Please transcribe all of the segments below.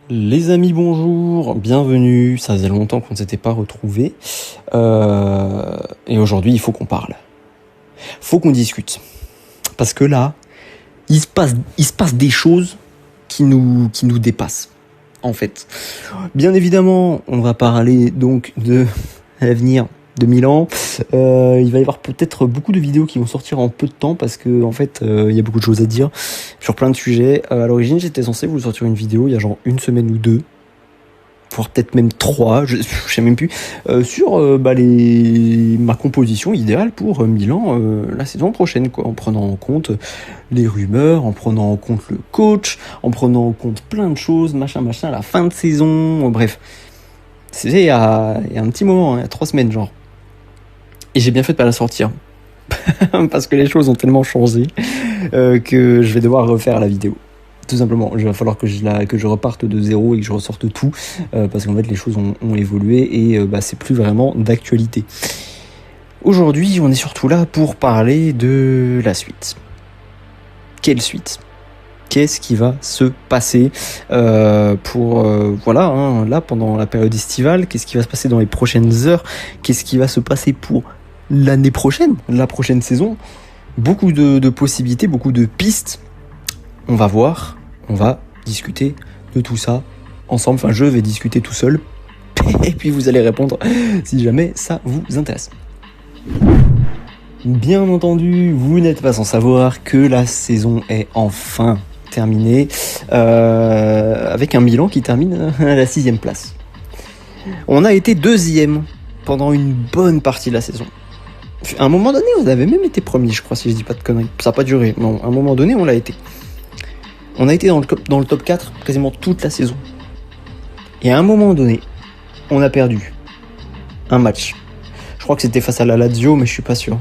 Les amis, bonjour, bienvenue, ça faisait longtemps qu'on ne s'était pas retrouvés, et aujourd'hui il faut qu'on parle, faut qu'on discute, parce que là, il se passe des choses qui nous dépassent, en fait. Bien évidemment, on va parler donc de l'avenir de Milan. Il va y avoir peut-être beaucoup de vidéos qui vont sortir en peu de temps parce que en fait il y a beaucoup de choses à dire sur plein de sujets. À l'origine j'étais censé vous sortir une vidéo il y a genre une semaine ou deux, voire peut-être même trois, je sais même plus, sur ma composition idéale pour Milan la saison prochaine, quoi, en prenant en compte les rumeurs, en prenant en compte le coach, en prenant en compte plein de choses, machin, à la fin de saison, bref. C'était il y a un petit moment, il y a 3 semaines genre. Et j'ai bien fait de pas la sortir. Parce que les choses ont tellement changé que je vais devoir refaire la vidéo. Tout simplement, il va falloir que je reparte de zéro et que je ressorte tout. Parce qu'en fait, les choses ont évolué et c'est plus vraiment d'actualité. Aujourd'hui, on est surtout là pour parler de la suite. Quelle suite ? Qu'est-ce qui va se passer là pendant la période estivale? Qu'est-ce qui va se passer dans les prochaines heures? Qu'est-ce qui va se passer pour l'année prochaine, la prochaine saison? Beaucoup de possibilités, beaucoup de pistes. On va voir, on va discuter de tout ça ensemble. Enfin, je vais discuter tout seul. Et puis vous allez répondre si jamais ça vous intéresse. Bien entendu, vous n'êtes pas sans savoir que la saison est enfin terminée, avec un Milan qui termine à la 6e place. On a été 2e pendant une bonne partie de la saison. À un moment donné, on avait même été premier, je crois, si je dis pas de conneries. Ça n'a pas duré. Non, à un moment donné, on l'a été. On a été dans le top 4 quasiment toute la saison. Et à un moment donné, on a perdu un match. Je crois que c'était face à la Lazio, mais je suis pas sûr.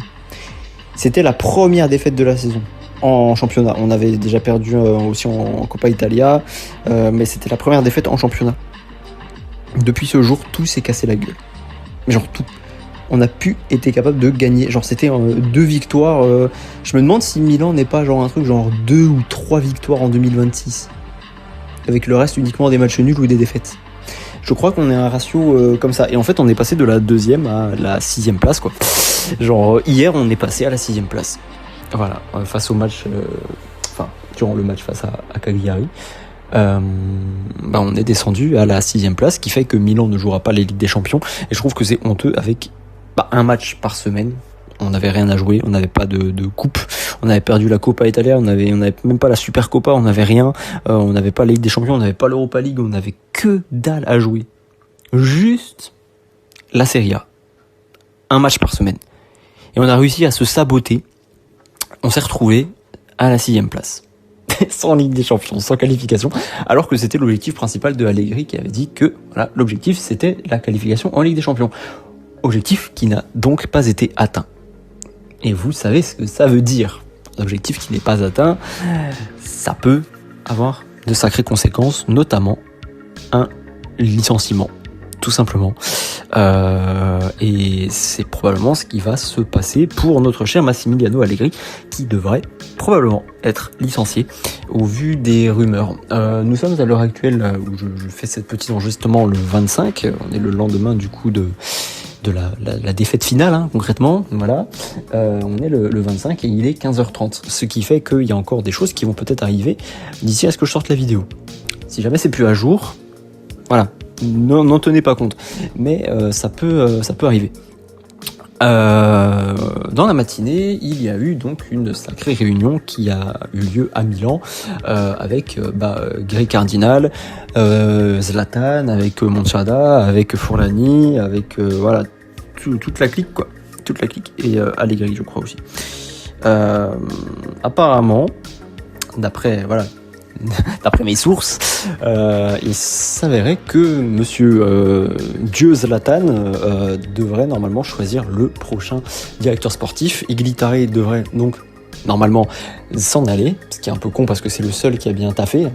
C'était la première défaite de la saison en championnat. On avait déjà perdu aussi en Coppa Italia, mais c'était la première défaite en championnat. Depuis ce jour, tout s'est cassé la gueule. Genre tout. On n'a plus été capable de gagner. Genre c'était 2 victoires. Je me demande si Milan n'est pas genre un truc genre 2 ou 3 victoires en 2026. Avec le reste uniquement des matchs nuls ou des défaites. Je crois qu'on est à un ratio comme ça. Et en fait, on est passé de la 2e à la 6e place, quoi. Genre hier, on est passé à la 6e place. Voilà, face au match... durant le match face à Cagliari. On est descendu à la 6e place, qui fait que Milan ne jouera pas les Ligues des Champions. Et je trouve que c'est honteux avec un match par semaine. On n'avait rien à jouer, on n'avait pas de coupe, on avait perdu la Coppa Italia, on n'avait même pas la Super Coppa, on n'avait rien, on n'avait pas la Ligue des Champions, on n'avait pas l'Europa League, on n'avait que dalle à jouer. Juste la Serie A. Un match par semaine. Et on a réussi à se saboter. On s'est retrouvé à la 6e place. Sans Ligue des Champions, sans qualification, alors que c'était l'objectif principal de Allegri qui avait dit que voilà, l'objectif c'était la qualification en Ligue des Champions. Objectif qui n'a donc pas été atteint. Et vous savez ce que ça veut dire. Un objectif qui n'est pas atteint, ça peut avoir de sacrées conséquences, notamment un licenciement, tout simplement. Et c'est probablement ce qui va se passer pour notre cher Massimiliano Allegri, qui devrait probablement être licencié au vu des rumeurs. Nous sommes à l'heure actuelle où je fais cette petite enregistrement le 25, on est le lendemain du coup de la défaite finale, concrètement, voilà. On est le 25 et il est 15h30, ce qui fait qu'il y a encore des choses qui vont peut-être arriver d'ici à ce que je sorte la vidéo. Si jamais c'est plus à jour, voilà, n'en tenez pas compte, mais ça peut arriver. Dans la matinée, il y a eu donc une sacrée réunion qui a eu lieu à Milan avec Greg Cardinal, Zlatan, avec Monchada, avec Forlani, avec toute la clique, quoi, toute la clique, et Allegri, je crois aussi. Apparemment, d'après mes sources, il s'avérait que monsieur Dieu Zlatan devrait normalement choisir le prochain directeur sportif. Iglitare devrait donc normalement s'en aller, ce qui est un peu con parce que c'est le seul qui a bien taffé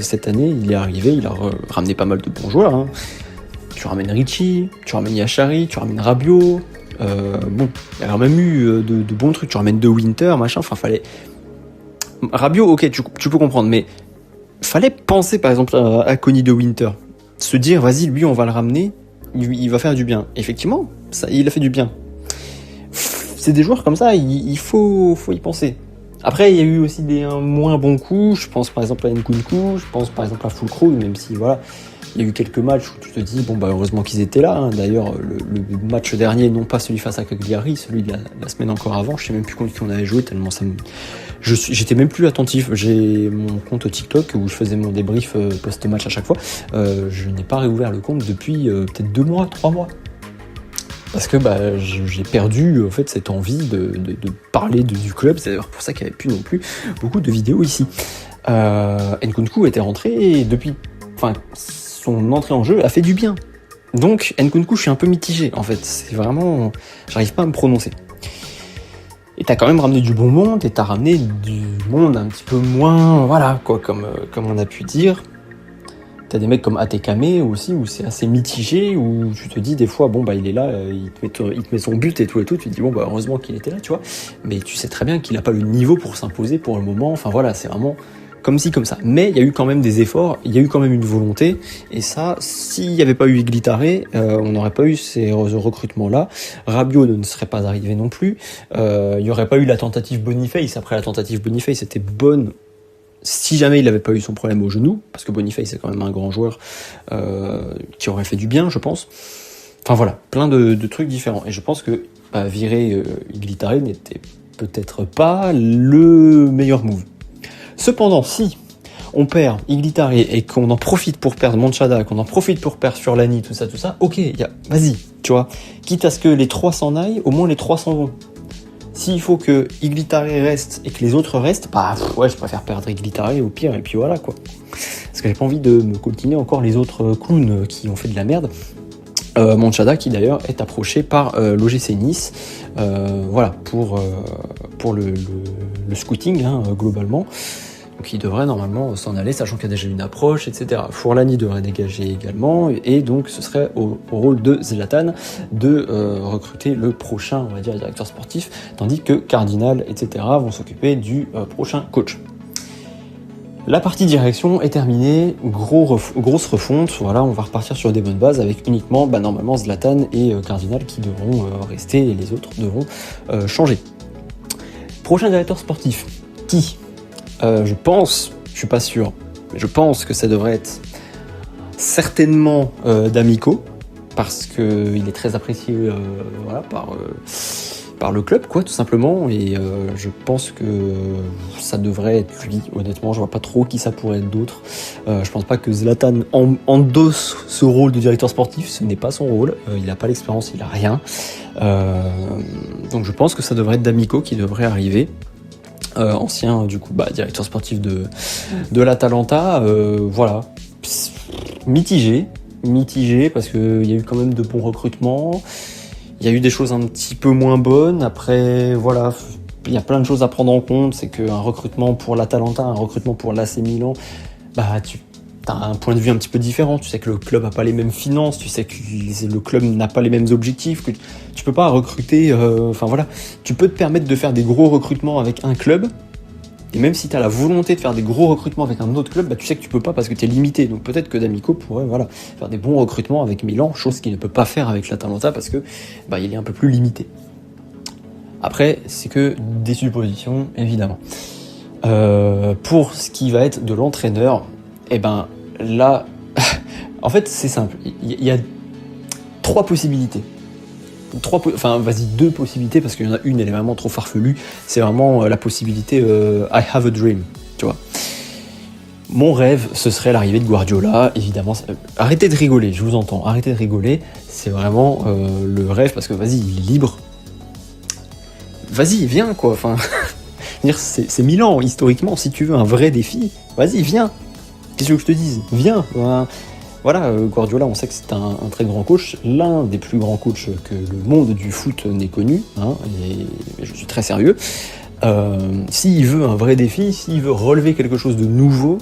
cette année. Il est arrivé, il a ramené pas mal de bons joueurs. Tu ramènes Ricci, tu ramènes Yachari, tu ramènes Rabiot. Il y a quand même eu de bons trucs. Tu ramènes De Winter, machin. Enfin, fallait. Rabiot, ok, tu peux comprendre, mais fallait penser par exemple à Connie de Winter. Se dire, vas-y, lui, on va le ramener, il va faire du bien. Effectivement, ça, il a fait du bien. C'est des joueurs comme ça, il faut y penser. Après, il y a eu aussi des moins bons coups. Je pense par exemple à Nkunku, je pense par exemple à Fulkrug, même si voilà, il y a eu quelques matchs où tu te dis, bon bah heureusement qu'ils étaient là. Hein. D'ailleurs, le match dernier, non pas celui face à Cagliari, celui de la semaine encore avant, je sais même plus contre qui on avait joué, tellement ça me... J'étais même plus attentif. J'ai mon compte TikTok où je faisais mon débrief post-match à chaque fois. Je n'ai pas réouvert le compte depuis peut-être 2 mois, 3 mois. Parce que j'ai perdu en fait cette envie de parler du club. C'est d'ailleurs pour ça qu'il n'y avait plus non plus beaucoup de vidéos ici. Nkunku était rentré et depuis, son entrée en jeu a fait du bien. Donc Nkunku, je suis un peu mitigé en fait. C'est vraiment, j'arrive pas à me prononcer. Et t'as quand même ramené du bon monde et t'as ramené du monde un petit peu moins, voilà quoi, comme on a pu dire. T'as des mecs comme Atekame aussi, où c'est assez mitigé, où tu te dis des fois, bon bah il est là, il te met son but et tout, tu te dis bon bah heureusement qu'il était là, tu vois, mais tu sais très bien qu'il n'a pas le niveau pour s'imposer pour le moment, enfin voilà, c'est vraiment comme ci, comme ça. Mais il y a eu quand même des efforts, il y a eu quand même une volonté, et ça, s'il n'y avait pas eu Iglitare, on n'aurait pas eu ces recrutements-là, Rabiot ne serait pas arrivé non plus, il n'y aurait pas eu la tentative Boniface, après la tentative Boniface était bonne, si jamais il n'avait pas eu son problème au genou, parce que Boniface c'est quand même un grand joueur qui aurait fait du bien, je pense. Enfin voilà, plein de trucs différents. Et je pense que virer Iglitare n'était peut-être pas le meilleur move. Cependant, si on perd Iglitare et qu'on en profite pour perdre Manchada, qu'on en profite pour perdre Furlani, tout ça, ok, vas-y, tu vois. Quitte à ce que les 3 s'en aillent, au moins les 3 s'en vont. S'il faut que Iglitare reste et que les autres restent, je préfère perdre Iglitare au pire, et puis voilà quoi. Parce que j'ai pas envie de me coltiner encore les autres clowns qui ont fait de la merde. Manchada qui d'ailleurs est approché par l'OGC Nice, voilà, pour le scouting globalement. Donc il devrait normalement s'en aller, sachant qu'il y a déjà une approche, etc. Furlani devrait dégager également, et donc ce serait au rôle de Zlatan de recruter le prochain, on va dire, directeur sportif, tandis que Cardinal, etc. vont s'occuper du prochain coach. La partie direction est terminée, grosse refonte, voilà, on va repartir sur des bonnes bases avec uniquement, normalement, Zlatan et Cardinal qui devront rester, et les autres devront changer. Prochain directeur sportif, qui je pense, je suis pas sûr, mais je pense que ça devrait être certainement D'Amico, parce qu'il est très apprécié par le club, quoi, tout simplement, et je pense que ça devrait être lui. Honnêtement, je vois pas trop qui ça pourrait être d'autre. Je pense pas que Zlatan endosse ce rôle de directeur sportif, ce n'est pas son rôle, il a pas l'expérience, il a rien. Donc je pense que ça devrait être D'Amico qui devrait arriver. Ancien du coup directeur sportif de l'Atalanta, voilà, mitigé parce que il y a eu quand même de bons recrutements, il y a eu des choses un petit peu moins bonnes. Après voilà, il y a plein de choses à prendre en compte, c'est qu'un recrutement pour l'Atalanta, un recrutement pour l'AC Milan, tu as un point de vue un petit peu différent, tu sais que le club n'a pas les mêmes finances, tu sais que le club n'a pas les mêmes objectifs, que tu peux pas recruter, tu peux te permettre de faire des gros recrutements avec un club, et même si tu as la volonté de faire des gros recrutements avec un autre club, tu sais que tu peux pas parce que tu es limité. Donc peut-être que D'Amico pourrait faire des bons recrutements avec Milan, chose qu'il ne peut pas faire avec l'Atalanta parce que il est un peu plus limité. Après, c'est que des suppositions, évidemment. Pour ce qui va être de l'entraîneur, là, en fait, c'est simple. Il y a 3 possibilités. 2 possibilités, parce qu'il y en a une, elle est vraiment trop farfelue. C'est vraiment la possibilité I have a dream, tu vois. Mon rêve, ce serait l'arrivée de Guardiola, évidemment. Arrêtez de rigoler, je vous entends, arrêtez de rigoler. C'est vraiment le rêve, parce que vas-y, il est libre. Vas-y, viens, quoi. C'est Milan, historiquement. Si tu veux un vrai défi, vas-y, viens. Qu'est-ce que je te dise ? Viens. Voilà, Guardiola, on sait que c'est un très grand coach, l'un des plus grands coachs que le monde du foot n'ait connu, et je suis très sérieux. S'il veut un vrai défi, s'il veut relever quelque chose de nouveau,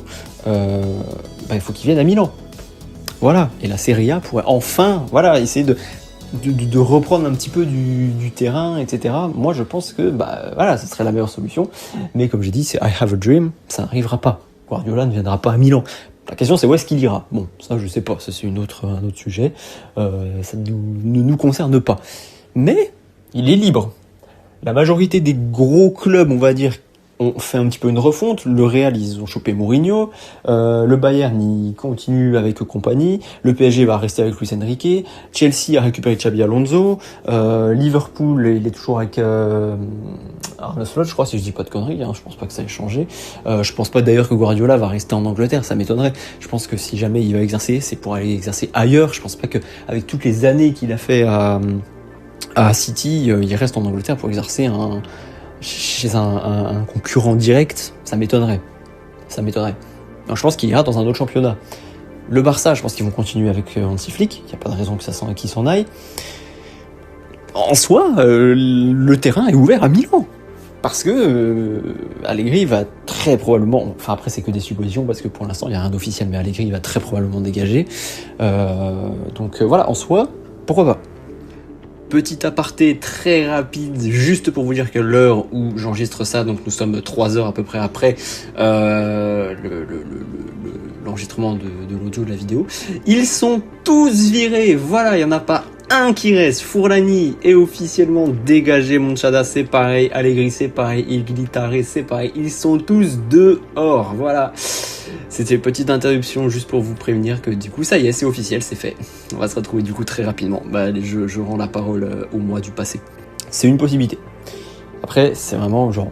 il faut qu'il vienne à Milan. Voilà, et la Serie A pourrait enfin essayer de reprendre un petit peu du terrain, etc. Moi, je pense que ce serait la meilleure solution, mais comme j'ai dit, c'est I have a dream, ça n'arrivera pas. Guardiola ne viendra pas à Milan. La question c'est où est-ce qu'il ira. Bon, ça je sais pas, ça c'est un autre sujet. Ça ne nous concerne pas. Mais il est libre. La majorité des gros clubs, on va dire, ont fait un petit peu une refonte. Le Real, ils ont chopé Mourinho. Le Bayern, il continue avec Compagnie. Le PSG va rester avec Luis Enrique. Chelsea a récupéré Xabi Alonso. Liverpool, il est toujours avec Arne Slot, je crois, si je dis pas de conneries. Je pense pas que ça ait changé. Je pense pas d'ailleurs que Guardiola va rester en Angleterre. Ça m'étonnerait. Je pense que si jamais il va exercer, c'est pour aller exercer ailleurs. Je pense pas que avec toutes les années qu'il a fait à City, il reste en Angleterre pour exercer chez un concurrent direct. Ça m'étonnerait. Donc je pense qu'il ira dans un autre championnat. Le Barça, je pense qu'ils vont continuer avec Hansi Flick. Il n'y a pas de raison qu'il s'en aille. En soi, le terrain est ouvert à Milan. Parce que Allegri va très probablement... Enfin après c'est que des suppositions parce que pour l'instant il n'y a rien d'officiel, mais Allegri va très probablement dégager. Donc voilà, en soi, pourquoi pas. Petit aparté très rapide, juste pour vous dire que l'heure où j'enregistre ça, donc nous sommes 3 heures à peu près après l'enregistrement de l'audio de la vidéo, ils sont tous virés, voilà, il n'y en a pas un qui reste. Fourlani est officiellement dégagé, Monchada c'est pareil, Allegri c'est pareil, Iglitare c'est pareil, ils sont tous dehors, voilà. C'était une petite interruption juste pour vous prévenir que du coup ça y est, c'est officiel, c'est fait. On va se retrouver du coup très rapidement. Allez, je rends la parole au mois du passé. C'est une possibilité. Après, c'est vraiment genre...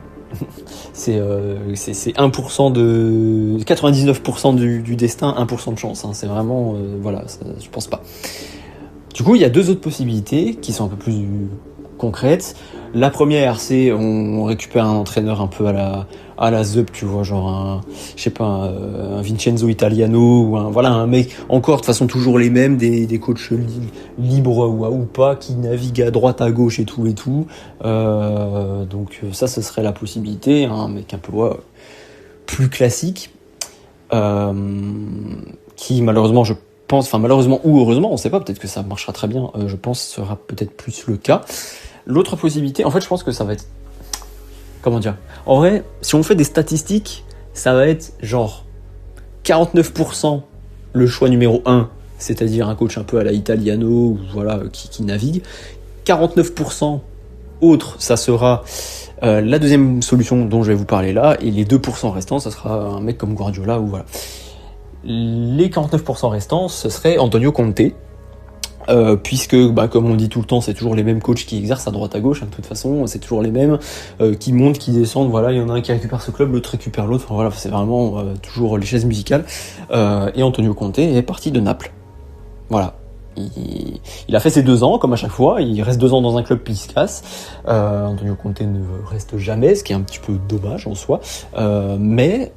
c'est 1% de... 99% du destin, 1% de chance. C'est vraiment... voilà, ça, je pense pas. Du coup, il y a 2 autres possibilités qui sont un peu plus concrètes. La première, c'est on récupère un entraîneur un peu à la Zup, tu vois, genre un Vincenzo Italiano ou un mec encore de toute façon toujours les mêmes, des coachs libres ou pas, qui naviguent à droite à gauche et tout. Donc ça, ce serait la possibilité, un mec un peu plus classique, qui malheureusement malheureusement ou heureusement, on sait pas, peut-être que ça marchera très bien, je pense sera peut-être plus le cas. L'autre possibilité, en fait, je pense que ça va être... Comment dire ? En vrai, si on fait des statistiques, ça va être genre 49% le choix numéro 1, c'est-à-dire un coach un peu à la Italiano, ou voilà, qui navigue. 49% autre, ça sera la deuxième solution dont je vais vous parler là, et les 2% restants, ça sera un mec comme Guardiola, ou voilà. Les 49% restants, ce serait Antonio Conte, puisque comme on dit tout le temps, c'est toujours les mêmes coachs qui exercent à droite à gauche, de toute façon c'est toujours les mêmes, qui montent, qui descendent, voilà, il y en a un qui récupère ce club, l'autre récupère l'autre, enfin, voilà, c'est vraiment toujours les chaises musicales, et Antonio Conte est parti de Naples, voilà. Il a fait ses 2 ans, comme à chaque fois, il reste 2 ans dans un club puis il se casse. Antonio Conte ne reste jamais, ce qui est un petit peu dommage en soi, mais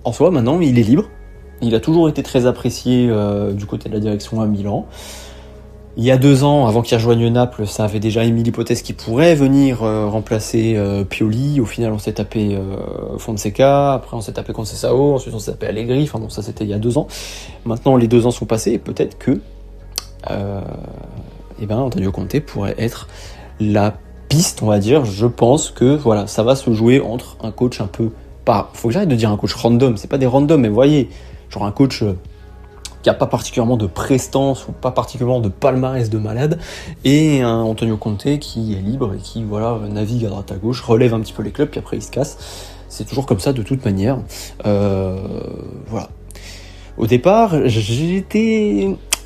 en soi maintenant il est libre, il a toujours été très apprécié du côté de la direction à Milan. Il y a 2 ans, avant qu'il rejoigne Naples, ça avait déjà émis l'hypothèse qu'il pourrait venir remplacer Pioli. Au final, on s'est tapé Fonseca, après on s'est tapé Conceição, ensuite on s'est tapé Allegri. Enfin bon, ça c'était il y a 2 ans. Maintenant, les 2 ans sont passés et peut-être que Antonio Conte pourrait être la piste, on va dire. Je pense que voilà, ça va se jouer entre un coach un peu... Faut que j'arrête de dire un coach random, c'est pas des randoms, mais vous voyez, genre un coach... qui n'a pas particulièrement de prestance ou pas particulièrement de palmarès de malade, et un Antonio Conte qui est libre et qui navigue à droite à gauche, relève un petit peu les clubs, puis après il se casse. C'est toujours comme ça de toute manière. Voilà. Au départ,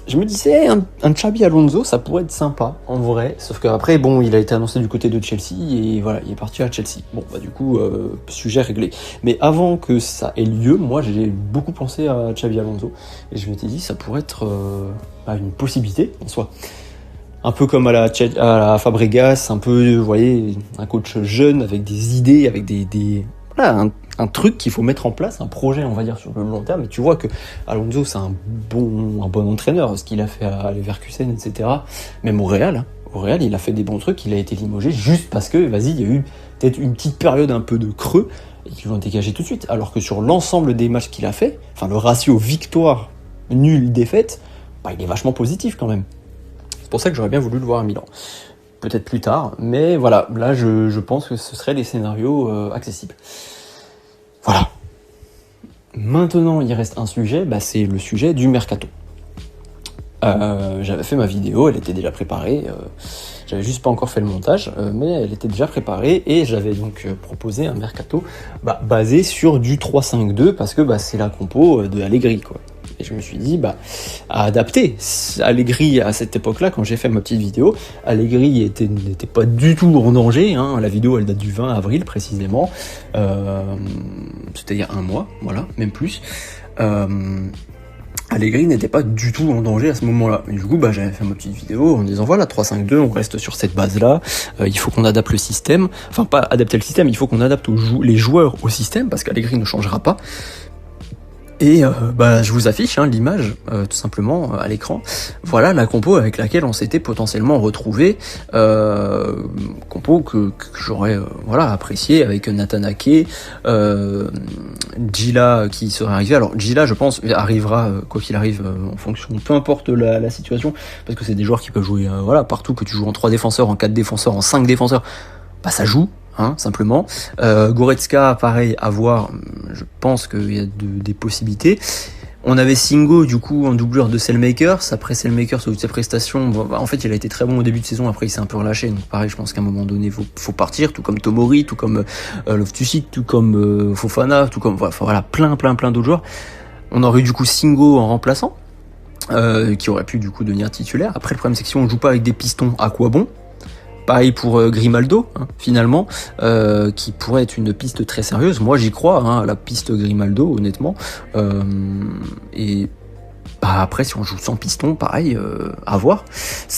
je me disais un Xabi Alonso, ça pourrait être sympa en vrai, sauf qu'après il a été annoncé du côté de Chelsea et voilà, il est parti à Chelsea. Bon du coup sujet réglé. Mais avant que ça ait lieu, moi j'ai beaucoup pensé à Xabi Alonso et je m'étais dit ça pourrait être une possibilité en soi. Un peu comme à la Fabregas, un peu, vous voyez, un coach jeune avec des idées, avec un truc qu'il faut mettre en place, un projet, on va dire, sur le long terme. Et tu vois que Alonso, c'est un bon entraîneur, ce qu'il a fait à Leverkusen, etc. Même au Real, il a fait des bons trucs, il a été limogé juste parce que, il y a eu peut-être une petite période un peu de creux et qu'ils l'ont dégagé tout de suite. Alors que sur l'ensemble des matchs qu'il a fait, le ratio victoire, nul, défaite, il est vachement positif quand même. C'est pour ça que j'aurais bien voulu le voir à Milan. Peut-être plus tard, mais voilà, là je pense que ce seraient des scénarios accessibles. Voilà. Maintenant, il reste un sujet, c'est le sujet du mercato. J'avais fait ma vidéo, elle était déjà préparée, j'avais juste pas encore fait le montage, mais elle était déjà préparée et j'avais donc proposé un mercato basé sur du 3-5-2 parce que c'est la compo de Allegri, quoi. Et je me suis dit, à adapter. Allegri, à cette époque-là, quand j'ai fait ma petite vidéo, Allegri n'était pas du tout en danger, hein. La vidéo, elle date du 20 avril, précisément. C'était il y a un mois, voilà, même plus. Allegri n'était pas du tout en danger à ce moment-là. Et du coup, j'avais fait ma petite vidéo en disant, voilà, 3-5-2, on reste sur cette base-là. Il faut qu'on adapte le système. Enfin, pas adapter le système, il faut qu'on adapte les joueurs au système, parce qu'Allegri ne changera pas. Et je vous affiche l'image, tout simplement, à l'écran. Voilà la compo avec laquelle on s'était potentiellement retrouvé. Compo que j'aurais apprécié avec Nathan Ake, Gila qui serait arrivé. Alors Gila, je pense, arrivera quoi qu'il arrive en fonction, peu importe la situation, parce que c'est des joueurs qui peuvent jouer partout, que tu joues en 3 défenseurs, en 4 défenseurs, en 5 défenseurs, ça joue. Simplement. Goretzka, pareil, à voir. Je pense qu'il y a des possibilités. On avait Singo, du coup, en doublure de Selmakers. Après Selmakers, sur toutes ses prestations, en fait, il a été très bon au début de saison. Après, il s'est un peu relâché. Donc, pareil, je pense qu'à un moment donné, faut partir. Tout comme Tomori, tout comme Loftus-Cheek, tout comme Fofana, tout comme plein d'autres joueurs. On aurait eu du coup Singo en remplaçant, qui aurait pu du coup devenir titulaire. Après, le problème, c'est que si on joue pas avec des pistons, à quoi bon? Pareil pour Grimaldo, finalement, qui pourrait être une piste très sérieuse. Moi, j'y crois, à la piste Grimaldo, honnêtement. Et après, si on joue sans piston, pareil, à voir.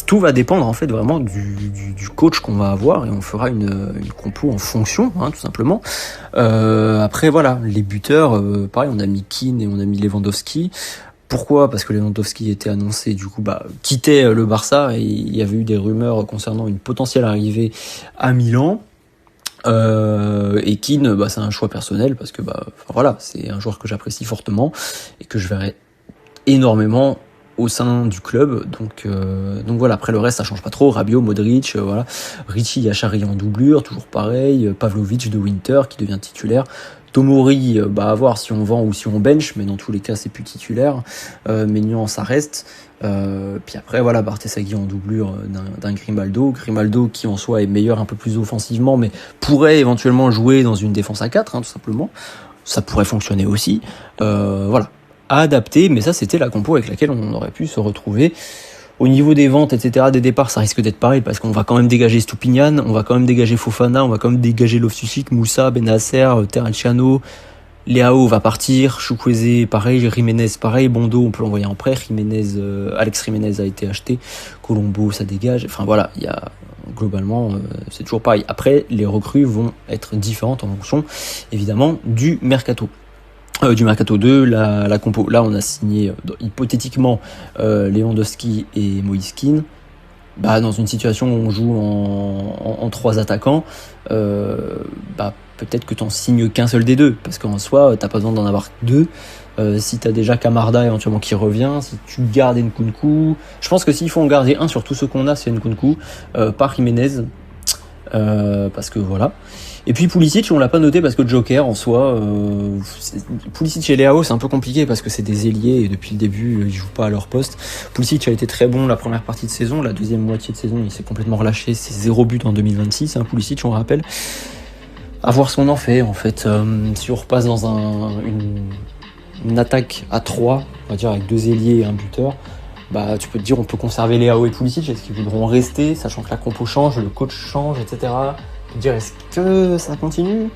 Tout va dépendre, en fait, vraiment du coach qu'on va avoir, et on fera une compo en fonction, tout simplement. Après, voilà, les buteurs, pareil, on a mis Keane et on a mis Lewandowski. Pourquoi ? Parce que Lewandowski était annoncé, du coup, quittait le Barça, et il y avait eu des rumeurs concernant une potentielle arrivée à Milan. Et Keane, c'est un choix personnel, parce que c'est un joueur que j'apprécie fortement et que je verrai énormément au sein du club. Donc voilà, après le reste ça change pas trop. Rabiot, Modric, Ricci, Yachari en doublure, toujours pareil. Pavlovic de Winter qui devient titulaire. Tomori, à voir si on vend ou si on bench, mais dans tous les cas c'est plus titulaire. Maignan, ça reste. Puis après Barthélemy en doublure d'un Grimaldo qui en soi est meilleur un peu plus offensivement, mais pourrait éventuellement jouer dans une défense à 4, tout simplement. Ça pourrait fonctionner aussi. À adapter, mais ça c'était la compo avec laquelle on aurait pu se retrouver. Au niveau des ventes, etc., des départs, ça risque d'être pareil, parce qu'on va quand même dégager Stupinian, on va quand même dégager Fofana, on va quand même dégager Loftus-Cheek, Moussa, Benasser, Terracciano, Leao va partir, Chukwueze pareil, Jiménez pareil, Bondo on peut l'envoyer en prêt, Alex Jiménez a été acheté, Colombo ça dégage, il y a globalement c'est toujours pareil. Après les recrues vont être différentes en fonction évidemment du mercato. Du mercato 2, la compo. Là, on a signé hypothétiquement Lewandowski et Moïse Kean. Dans une situation où on joue en 3 attaquants, peut-être que t'en signes qu'un seul des deux, parce qu'en soi, t'as pas besoin d'en avoir 2. Si t'as déjà Camarda éventuellement qui revient, si tu gardes Nkunku, je pense que s'il faut en garder un sur tous ceux qu'on a, c'est Nkunku, par Jiménez, parce que voilà. Et puis Pulisic, on l'a pas noté parce que Joker en soi, Pulisic et Leao c'est un peu compliqué parce que c'est des ailiers et depuis le début ils jouent pas à leur poste. Pulisic a été très bon la première partie de saison, la deuxième moitié de saison il s'est complètement relâché, c'est 0 but en 2026, Pulisic on rappelle. À voir ce qu'on en fait en fait. Si on repasse dans une attaque à 3, on va dire avec 2 ailiers et un buteur, tu peux te dire on peut conserver Leao et Pulisic, est-ce qu'ils voudront rester, sachant que la compo change, le coach change, etc. Dire est-ce que ça continue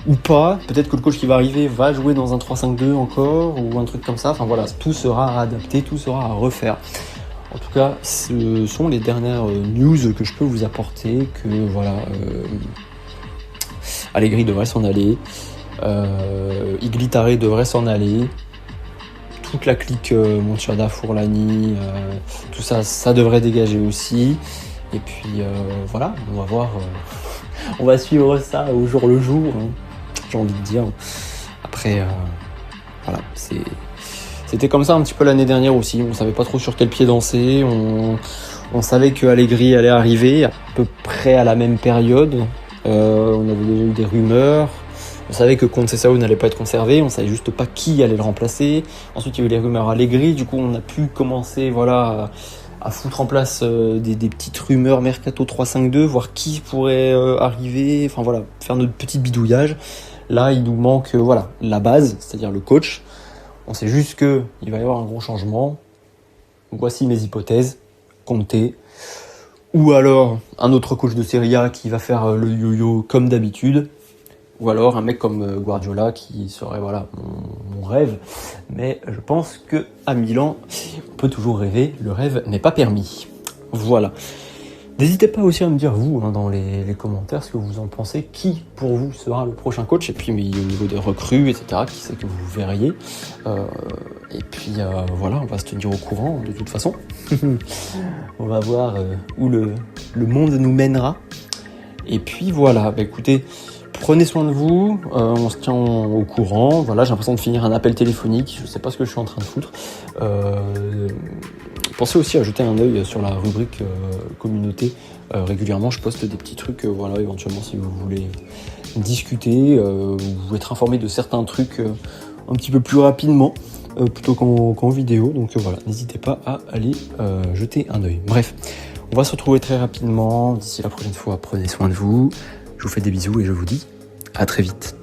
ou pas, peut-être que le coach qui va arriver va jouer dans un 3-5-2 encore ou un truc comme ça, tout sera à adapter, tout sera à refaire. En tout cas, ce sont les dernières news que je peux vous apporter, que Allegri devrait s'en aller, Iglitare devrait s'en aller, toute la clique Monchada, Fourlani, tout ça, ça devrait dégager aussi. Et puis on va voir, on va suivre ça au jour le jour, j'ai envie de dire. Après, c'était comme ça un petit peu l'année dernière aussi. On savait pas trop sur quel pied danser. On savait que Allegri allait arriver à peu près à la même période. On avait déjà eu des rumeurs. On savait que Conceição n'allait pas être conservé, on savait juste pas qui allait le remplacer. Ensuite, il y a eu les rumeurs Allegri, du coup, on a pu commencer, voilà, à foutre en place des petites rumeurs Mercato 3-5-2, voir qui pourrait arriver, enfin voilà, faire notre petit bidouillage. Là, il nous manque voilà, la base, c'est-à-dire le coach. On sait juste qu'il va y avoir un gros changement. Voici mes hypothèses. Conte. Ou alors un autre coach de Serie A qui va faire le yo-yo comme d'habitude. Ou alors un mec comme Guardiola qui serait voilà, mon rêve. Mais je pense qu'à Milan, on peut toujours rêver. Le rêve n'est pas permis. Voilà. N'hésitez pas aussi à me dire, vous, dans les commentaires, ce que vous en pensez. Qui, pour vous, sera le prochain coach? Et puis, au niveau des recrues, etc., qui c'est que vous verriez. Et puis, voilà, on va se tenir au courant, de toute façon. On va voir où le monde nous mènera. Et puis, voilà, bah, écoutez, prenez soin de vous. On se tient au courant. Voilà, j'ai l'impression de finir un appel téléphonique. Je sais pas ce que je suis en train de foutre. Pensez aussi à jeter un œil sur la rubrique communauté. Régulièrement, je poste des petits trucs, voilà, éventuellement si vous voulez discuter, ou être informé de certains trucs un petit peu plus rapidement, plutôt qu'en vidéo. Donc voilà, n'hésitez pas à aller jeter un œil. Bref, on va se retrouver très rapidement. D'ici la prochaine fois, prenez soin de vous. Je vous fais des bisous et je vous dis à très vite.